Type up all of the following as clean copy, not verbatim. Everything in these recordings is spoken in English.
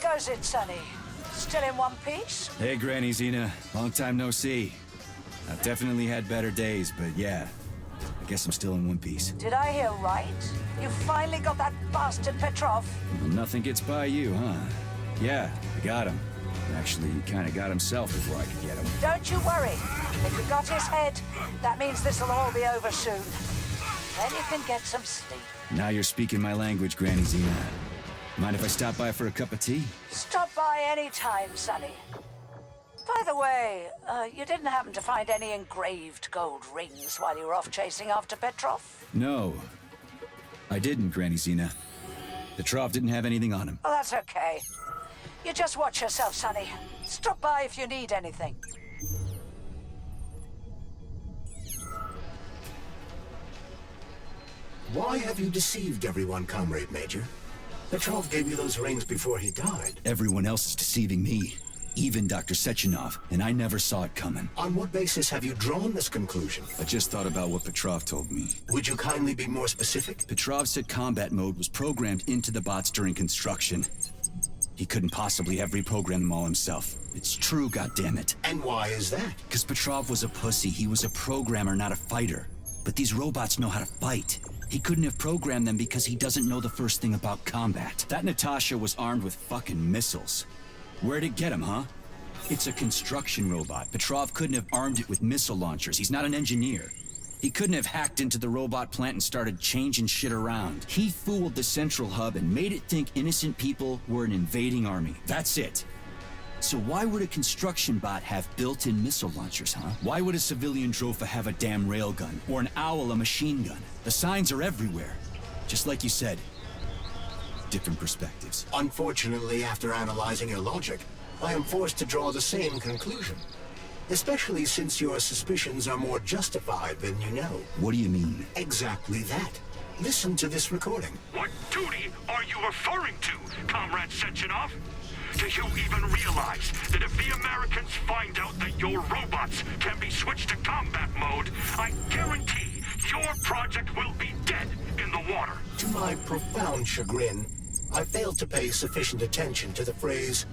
goes it, Sonny? Still in one piece? Hey, Granny Xena. Long time no see. I've definitely had better days, but yeah. I guess I'm still in one piece. Did I hear right? You finally got that bastard Petrov? Well, nothing gets by you, huh? Yeah, I got him. Actually, he kinda got himself before I could get him. Don't you worry. If we got his head, that means this'll all be over soon. Then you can get some sleep. Now you're speaking my language, Granny Xena. Mind if I stop by for a cup of tea? Stop by any time, Sonny. By the way, you didn't happen to find any engraved gold rings while you were off chasing after Petrov? No. I didn't, Granny Xena. Petrov didn't have anything on him. Well, that's okay. You just watch yourself, Sonny. Stop by if you need anything. Why have you deceived everyone, Comrade Major? Petrov gave you those rings before he died. Everyone else is deceiving me. Even Dr. Sechenov, and I never saw it coming. On what basis have you drawn this conclusion? I just thought about what Petrov told me. Would you kindly be more specific? Petrov said combat mode was programmed into the bots during construction. He couldn't possibly have reprogrammed them all himself. It's true, goddammit. And why is that? Because Petrov was a pussy. He was a programmer, not a fighter. But these robots know how to fight. He couldn't have programmed them because he doesn't know the first thing about combat. That Natasha was armed with fucking missiles. Where'd it get him, huh? It's a construction robot. Petrov couldn't have armed it with missile launchers. He's not an engineer. He couldn't have hacked into the robot plant and started changing shit around. He fooled the central hub and made it think innocent people were an invading army. That's it. So why would a construction bot have built-in missile launchers, huh? Why would a civilian Drofa have a damn railgun? Or an owl a machine gun? The signs are everywhere. Just like you said. Different perspectives. Unfortunately, after analyzing your logic, I am forced to draw the same conclusion. Especially since your suspicions are more justified than you know. What do you mean? Exactly that. Listen to this recording. What duty are you referring to, Comrade Sechenov? Do you even realize that if the Americans find out that your robots can be switched to combat mode, I guarantee your project will be dead in the water? To my profound chagrin, I failed to pay sufficient attention to the phrase,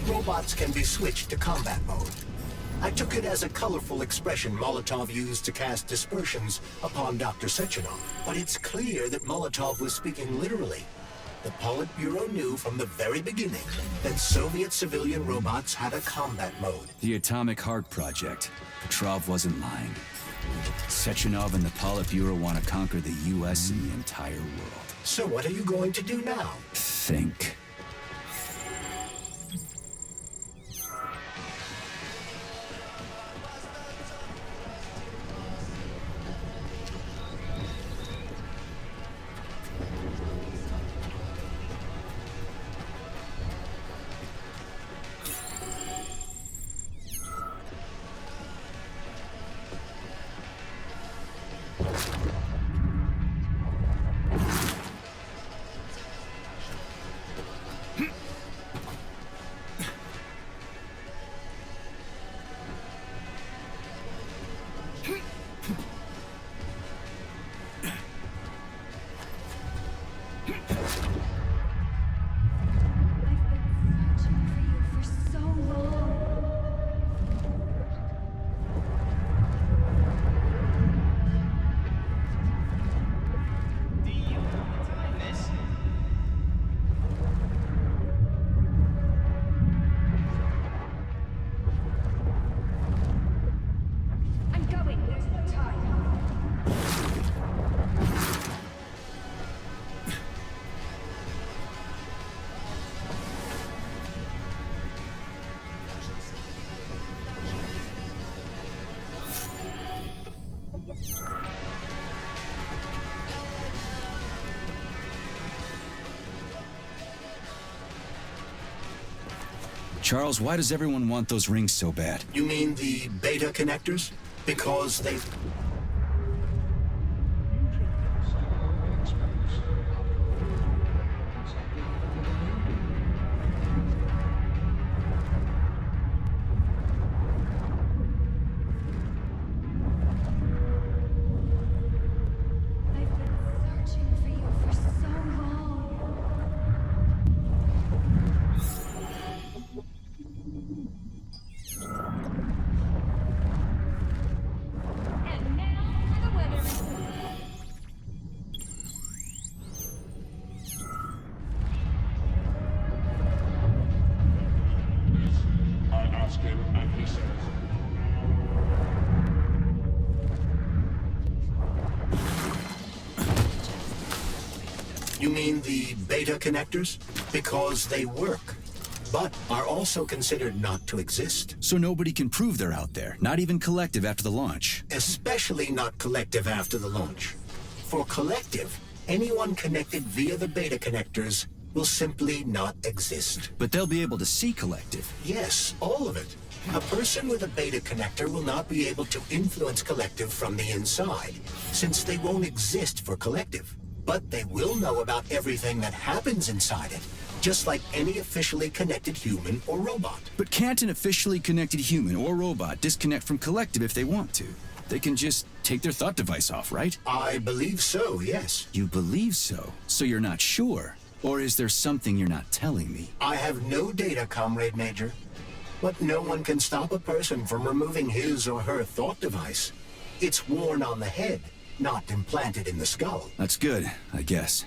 robots can be switched to combat mode. I took it as a colorful expression Molotov used to cast dispersions upon Dr. Sechenov. But it's clear that Molotov was speaking literally. The Politburo knew from the very beginning that Soviet civilian robots had a combat mode. The Atomic Heart Project. Petrov wasn't lying. Sechenov and the Politburo want to conquer the U.S. and the entire world. So what are you going to do now? Think. Charles, why does everyone want those rings so bad? You mean the beta connectors? Because they... You mean the beta connectors? Because they work, but are also considered not to exist. So nobody can prove they're out there, not even Collective after the launch. Especially not Collective after the launch. For Collective, anyone connected via the beta connectors will simply not exist. But they'll be able to see Collective. Yes, all of it. A person with a beta connector will not be able to influence Collective from the inside, since they won't exist for Collective. But they will know about everything that happens inside it, just like any officially connected human or robot. But can't an officially connected human or robot disconnect from Collective if they want to? They can just take their thought device off, right? I believe so, yes. You believe so? So you're not sure? Or is there something you're not telling me? I have no data, Comrade Major. But no one can stop a person from removing his or her thought device. It's worn on the head, not implanted in the skull. That's good, I guess.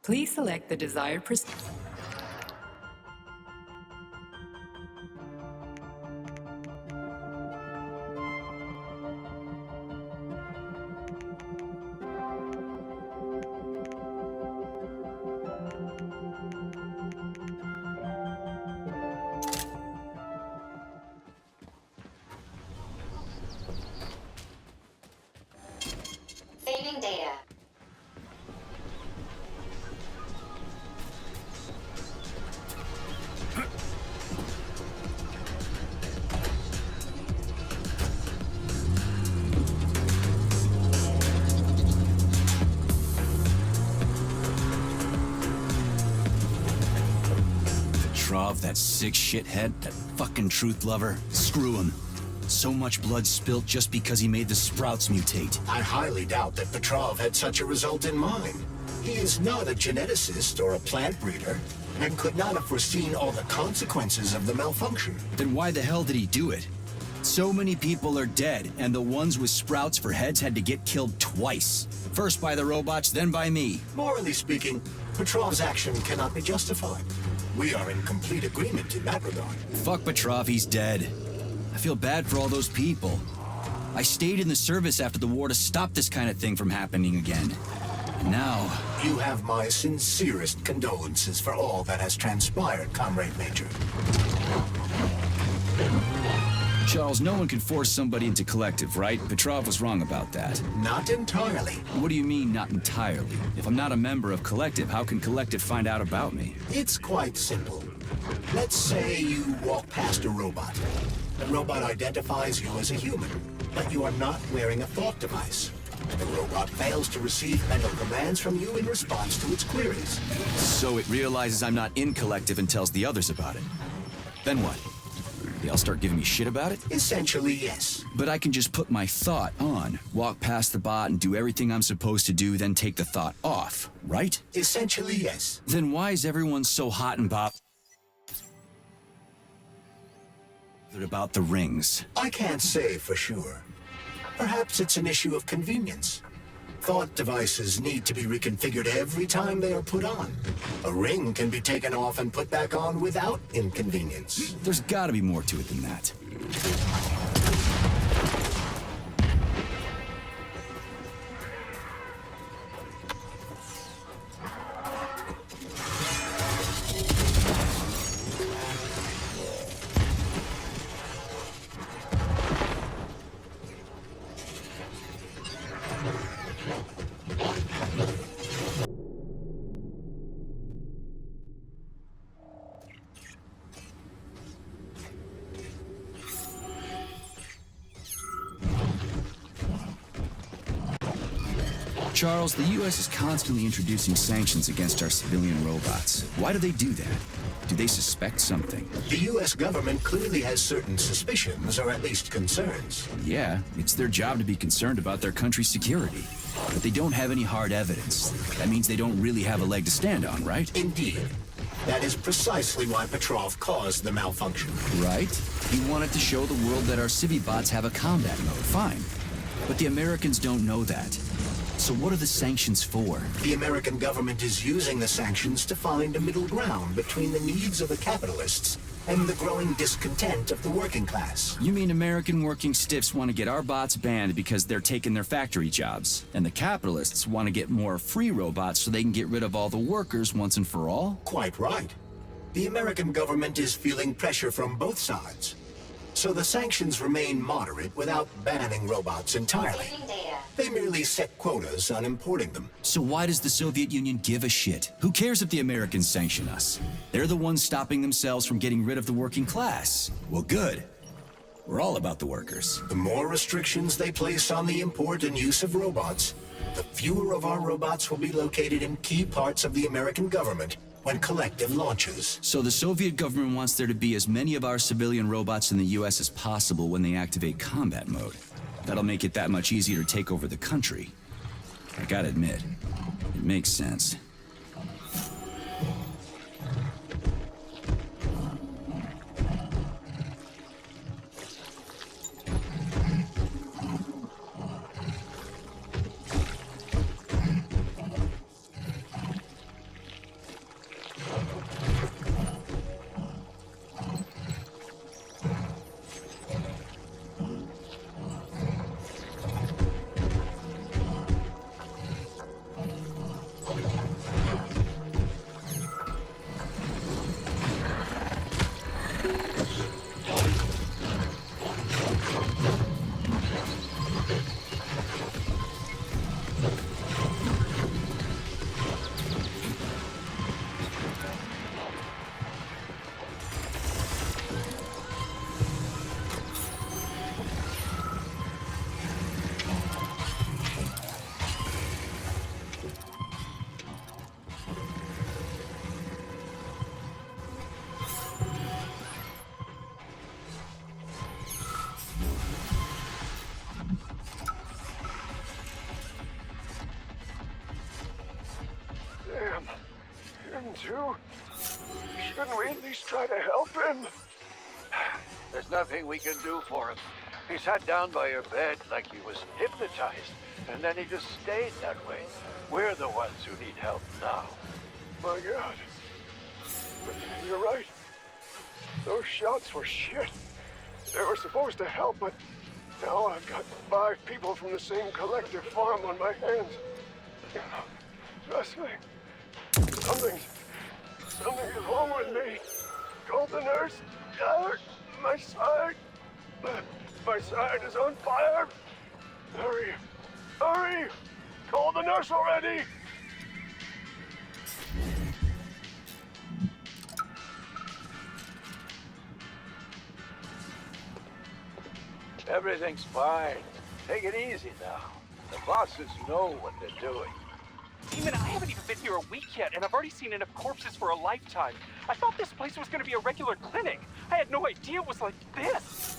Please select the desired Saving data. Petrov, that sick shithead, that fucking truth lover. Screw him. So much blood spilt just because he made the sprouts mutate. I highly doubt that Petrov had such a result in mind. He is not a geneticist or a plant breeder, and could not have foreseen all the consequences of the malfunction. Then why the hell did he do it? So many people are dead, and the ones with sprouts for heads had to get killed twice. First by the robots, then by me. Morally speaking, Petrov's action cannot be justified. We are in complete agreement in that regard. Fuck Petrov, he's dead. I feel bad for all those people. I stayed in the service after the war to stop this kind of thing from happening again. And now... You have my sincerest condolences for all that has transpired, Comrade Major. Charles, no one can force somebody into collective, right? Petrov was wrong about that. Not entirely. What do you mean, not entirely? If I'm not a member of collective, how can collective find out about me? It's quite simple. Let's say you walk past a robot. The robot identifies you as a human, but you are not wearing a thought device. The robot fails to receive mental commands from you in response to its queries. So it realizes I'm not in collective and tells the others about it. Then what? They all start giving me shit about it? Essentially, yes. But I can just put my thought on, walk past the bot and do everything I'm supposed to do, then take the thought off, right? Essentially, yes. Then why is everyone so hot and bothered about the rings? I can't say for sure. Perhaps it's an issue of convenience. Thought devices need to be reconfigured every time they are put on. A ring can be taken off and put back on without inconvenience. There's gotta be more to it than that. Charles, the U.S. is constantly introducing sanctions against our civilian robots. Why do they do that? Do they suspect something? The U.S. government clearly has certain suspicions, or at least concerns. Yeah, it's their job to be concerned about their country's security. But they don't have any hard evidence. That means they don't really have a leg to stand on, right? Indeed. That is precisely why Petrov caused the malfunction. Right? He wanted to show the world that our civi-bots have a combat mode, fine. But the Americans don't know that. So what are the sanctions for? The American government is using the sanctions to find a middle ground between the needs of the capitalists and the growing discontent of the working class. You mean American working stiffs want to get our bots banned because they're taking their factory jobs, and the capitalists want to get more free robots so they can get rid of all the workers once and for all? Quite right. The American government is feeling pressure from both sides. So the sanctions remain moderate without banning robots entirely. Saving data. They merely set quotas on importing them. So why does the Soviet Union give a shit? Who cares if the Americans sanction us? They're the ones stopping themselves from getting rid of the working class. Well, good. We're all about the workers. The more restrictions they place on the import and use of robots, the fewer of our robots will be located in key parts of the American government when Collective launches. So the Soviet government wants there to be as many of our civilian robots in the US as possible when they activate combat mode. That'll make it that much easier to take over the country. I gotta admit, it makes sense. Damn. Him too? Shouldn't we at least try to help him? There's nothing we can do for him. He sat down by your bed like he was hypnotized, and then he just stayed that way. We're the ones who need help now. My God. But you're right. Those shots were shit. They were supposed to help, but now I've got 5 people from the same collective farm on my hands. Trust me. Something is wrong with me. Call the nurse. My side. My side is on fire. Hurry. Hurry. Call the nurse already. Everything's fine. Take it easy now. The bosses know what they're doing. Demon, I haven't even been here a week yet, and I've already seen enough corpses for a lifetime. I thought this place was going to be a regular clinic. I had no idea it was like this.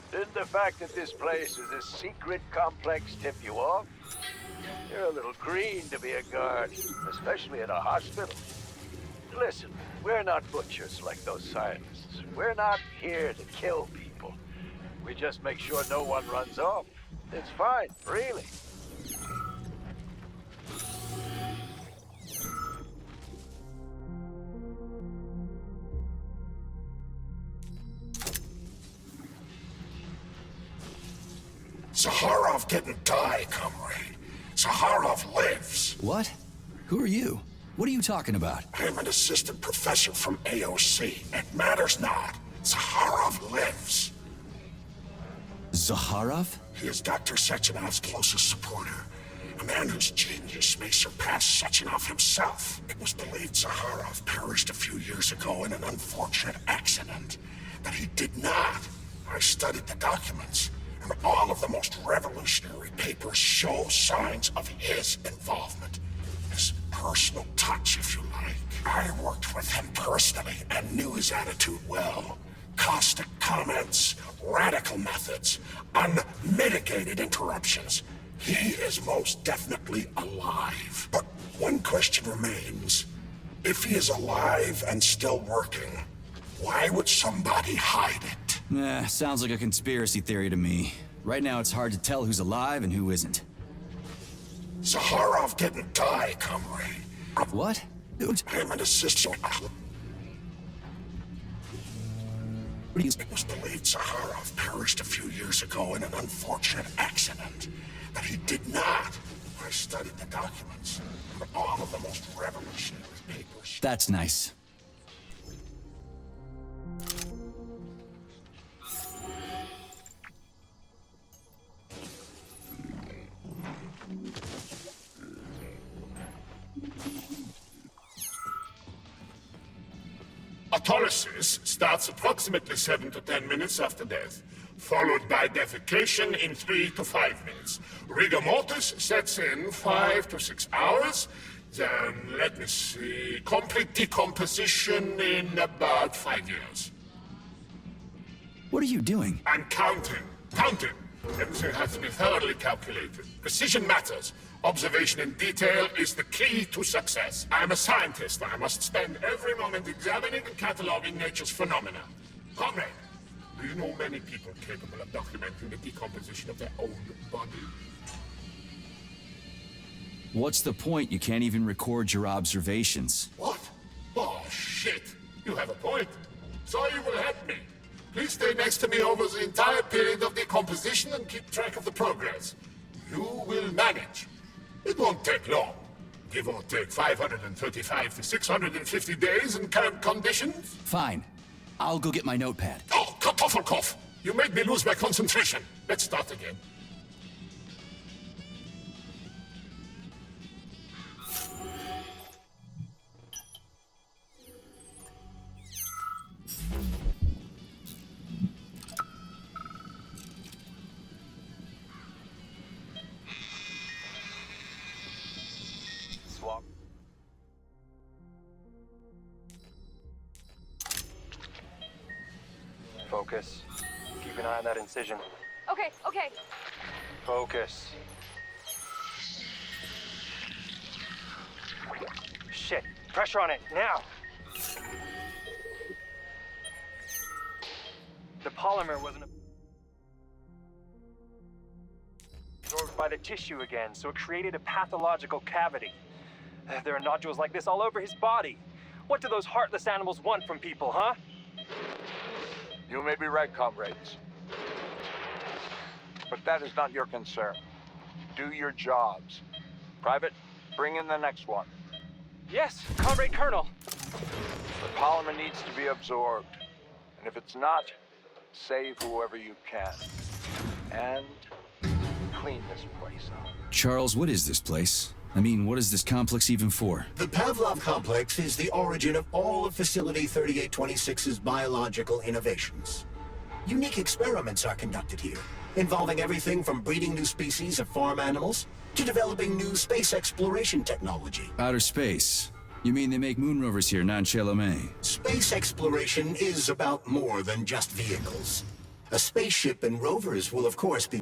Didn't the fact that this place is a secret complex tip you off? You're a little green to be a guard, especially in a hospital. Listen, we're not butchers like those scientists. We're not here to kill people. We just make sure no one runs off. It's fine, really. Zaharov didn't die, comrade. Zaharov lives. What? Who are you? What are you talking about? I'm an assistant professor from AOC. It matters not. Zaharov lives. Zaharov? He is Dr. Sechenov's closest supporter. A man whose genius may surpass Sechenov himself. It was believed Zaharov perished a few years ago in an unfortunate accident. But he did not. I studied the documents, and all of the most revolutionary papers show signs of his involvement. His personal touch, if you like. I worked with him personally and knew his attitude well. Caustic comments, radical methods, unmitigated interruptions. He is most definitely alive. But one question remains. If he is alive and still working, why would somebody hide it? Sounds like a conspiracy theory to me. Right now it's hard to tell who's alive and who isn't. Zaharov didn't die, comrade. What? I'm an assistant. It was believed Zaharov perished a few years ago in an unfortunate accident. But he did not. I studied the documents, and all of the most revolutionary papers. That's nice. Autolysis starts approximately 7 to 10 minutes after death, followed by defecation in 3 to 5 minutes. Rigor mortis sets in 5 to 6 hours. Then, let me see, complete decomposition in about 5 years. What are you doing? I'm counting. Counting. Everything has to be thoroughly calculated. Precision matters. Observation in detail is the key to success. I'm a scientist. I must spend every moment examining and cataloging nature's phenomena. Comrade, do you know many people capable of documenting the decomposition of their own body? What's the point? You can't even record your observations. What? So you will help me. Please stay next to me over the entire period of decomposition and keep track of the progress. You will manage. It won't take long. Give or take 535 to 650 days in current conditions. Fine. I'll go get my notepad. Oh, Kartoffelkopf! You made me lose my concentration. Let's start again. Swap. Focus. Keep an eye on that incision. Okay, okay. Focus. Shit. Pressure on it, now! The polymer wasn't absorbed by the tissue again, so it created a pathological cavity. There are nodules like this all over his body. What do those heartless animals want from people, huh? You may be right, comrades. But that is not your concern. Do your jobs. Private, bring in the next one. Yes, Comrade Colonel. The polymer needs to be absorbed. And if it's not, save whoever you can. And clean this place up. Charles, what is this place? I mean, what is this complex even for? The Pavlov complex is the origin of all of Facility 3826's biological innovations. Unique experiments are conducted here, involving everything from breeding new species of farm animals to developing new space exploration technology. Outer space? You mean they make moon rovers here, non-Chalome? Space exploration is about more than just vehicles. A spaceship and rovers will, of course, be